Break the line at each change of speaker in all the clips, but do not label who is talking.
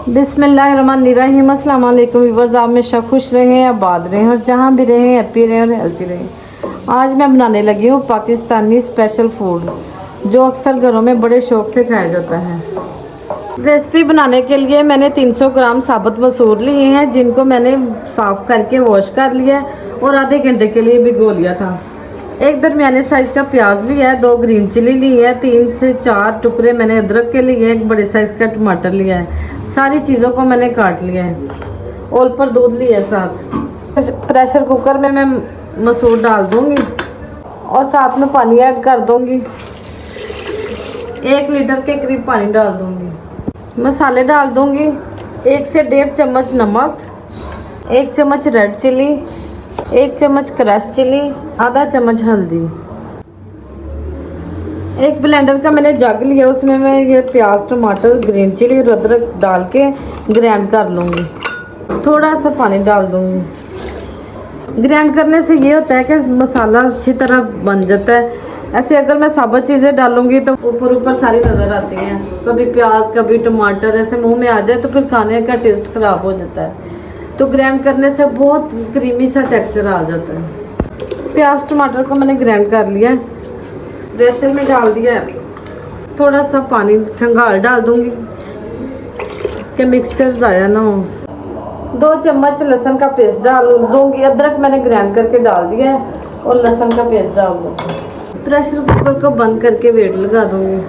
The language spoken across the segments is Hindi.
बिस्मिल्लाहिर्रहमानिर्रहीम। अस्सलाम वालेकुम व्यूअर्स, आप हमेशा खुश रहें, आबाद रहें और जहाँ भी रहें हैप्पी रहें और हेल्थी रहें। आज मैं बनाने लगी हूँ पाकिस्तानी स्पेशल फूड, जो अक्सर घरों में बड़े शौक से खाया जाता है। रेसिपी बनाने के लिए मैंने 300 ग्राम साबुत मसूर लिए हैं, जिनको मैंने साफ़ करके वॉश कर लिया और आधे घंटे के लिए भिगो लिया था। एक दरमियाने साइज़ का प्याज लिया है, 2 ग्रीन चिली ली है, 3 से 4 टुकड़े मैंने अदरक के लिए, एक बड़े साइज़ का टमाटर लिया है। सारी चीज़ों को मैंने काट लिया है और ऊपर दूध लिया है साथ। प्रेशर कुकर में मैं मसूर डाल दूंगी और साथ में पानी ऐड कर दूंगी। 1 लीटर के करीब पानी डाल दूंगी। मसाले डाल दूंगी, 1 से 1.5 चम्मच नमक, 1 चम्मच रेड चिली, 1 चम्मच क्रश चिली, आधा चम्मच हल्दी। एक ब्लेंडर का मैंने जग लिया, उसमें मैं ये प्याज, टमाटर, ग्रीन चिली और अदरक डाल के ग्राइंड कर लूँगी। थोड़ा सा पानी डाल दूँगी। ग्राइंड करने से ये होता है कि मसाला अच्छी तरह बन जाता है। ऐसे अगर मैं साबुत चीज़ें डालूँगी तो ऊपर सारी नज़र आती हैं, कभी प्याज कभी टमाटर ऐसे मुँह में आ जाए तो फिर खाने का टेस्ट ख़राब हो जाता है। तो ग्राइंड करने से बहुत क्रीमी सा टेक्सचर आ जाता है। प्याज टमाटर को मैंने ग्राइंड कर लिया है, प्रेशर में डाल दिया है। थोड़ा सा पानी खंगाल डाल दूंगी कि मिक्सचर ज़ाया ना हो। 2 चम्मच लहसुन का पेस्ट डाल दूंगी। अदरक मैंने ग्राइंड करके डाल दिया है और लहसुन का पेस्ट डाल दूंगी। प्रेशर कुकर को बंद करके वेट लगा दूंगी।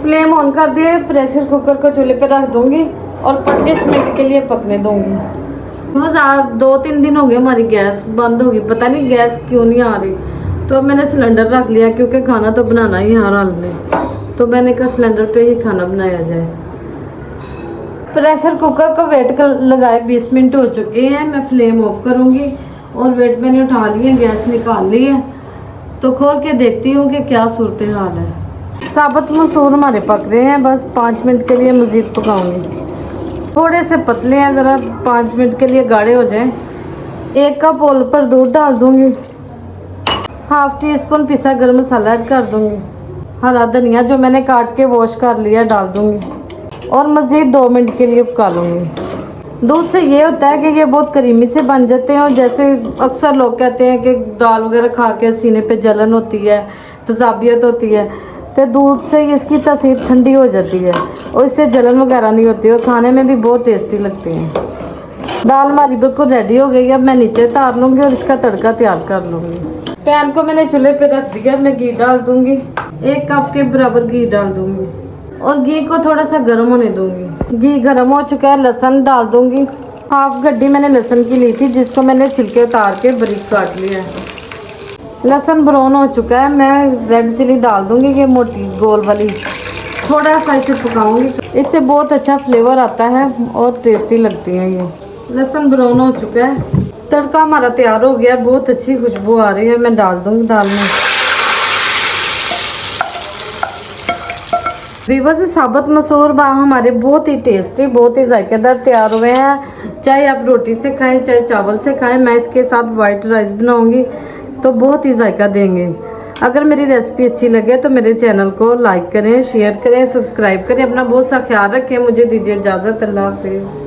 फ्लेम ऑन कर दिए, प्रेशर कुकर को चूल्हे पे रख दूंगी और 25 मिनट के लिए पकने दूंगी। बस 2-3 दिन हो गए हमारी गैस बंद होगी, पता नहीं गैस क्यों नहीं आ रही। तो मैंने सिलेंडर रख लिया, क्योंकि खाना तो बनाना ही हर हाल में, तो मैंने कहा सिलेंडर पे ही खाना बनाया जाए। प्रेशर कुकर को वेट कर लगाए 20 मिनट हो चुके हैं। मैं फ्लेम ऑफ करूँगी और वेट मैंने उठा लिया, गैस निकाल ली है। तो खोल के देखती हूँ कि क्या सूरत हाल है। साबुत मसूर हमारे पक रहे हैं, बस 5 मिनट के लिए मज़ीद पकाऊँगी। थोड़े से पतले हैं, ज़रा 5 मिनट के लिए गाढ़े हो जाएं। 1 कप ओल पर दूध डाल दूंगी। 1/2 टीस्पून पिसा गरम मसाला ऐड कर दूंगी। हरा धनिया जो मैंने काट के वॉश कर लिया डाल दूंगी और मज़ीद 2 मिनट के लिए पका लूँगी। दूध से ये होता है कि ये बहुत करीमी से बन जाते हैं, और जैसे अक्सर लोग कहते हैं कि दाल वगैरह खा के सीने पे जलन होती है, तजाबियत होती है, तो दूध से इसकी तासीर ठंडी हो जाती है और इससे जलन वगैरह नहीं होती और खाने में भी बहुत टेस्टी लगती हैं। दाल हमारी बिल्कुल रेडी हो गई है। अब मैं नीचे उतार लूँगी और इसका तड़का तैयार कर लूँगी। पैन को मैंने चूल्हे पे रख दिया, मैं घी डाल दूँगी। 1 कप के बराबर घी डाल दूँगी और घी को थोड़ा सा गर्म होने दूँगी। घी गर्म हो चुका है, लहसुन डाल दूँगी। 1/2 गड्डी मैंने लहसुन की ली थी, जिसको मैंने छिलके उतार के बारीक काट लिया है। लहसुन ब्राउन हो चुका है, मैं रेड चिली डाल दूंगी, ये मोटी गोल वाली। थोड़ा सा इसे पकाऊंगी, इससे बहुत अच्छा फ्लेवर आता है और टेस्टी लगती है ये। लहसुन ब्राउन हो चुका है, तड़का हमारा तैयार हो गया, बहुत अच्छी खुशबू आ रही है। मैं डाल दूंगी दाल में। वीवर साबुत मसूर हमारे बहुत ही टेस्टी, बहुत ही जायकेदार तैयार हुए हैं। चाहे आप रोटी से खाएं, चाहे चावल से खाएं। मैं इसके साथ वाइट राइस बनाऊंगी तो बहुत ही जायका देंगे। अगर मेरी रेसिपी अच्छी लगे तो मेरे चैनल को लाइक करें, शेयर करें, सब्सक्राइब करें। अपना बहुत सा ख्याल रखें। मुझे दीजिए इजाज़त। अल्लाह हाफिज़।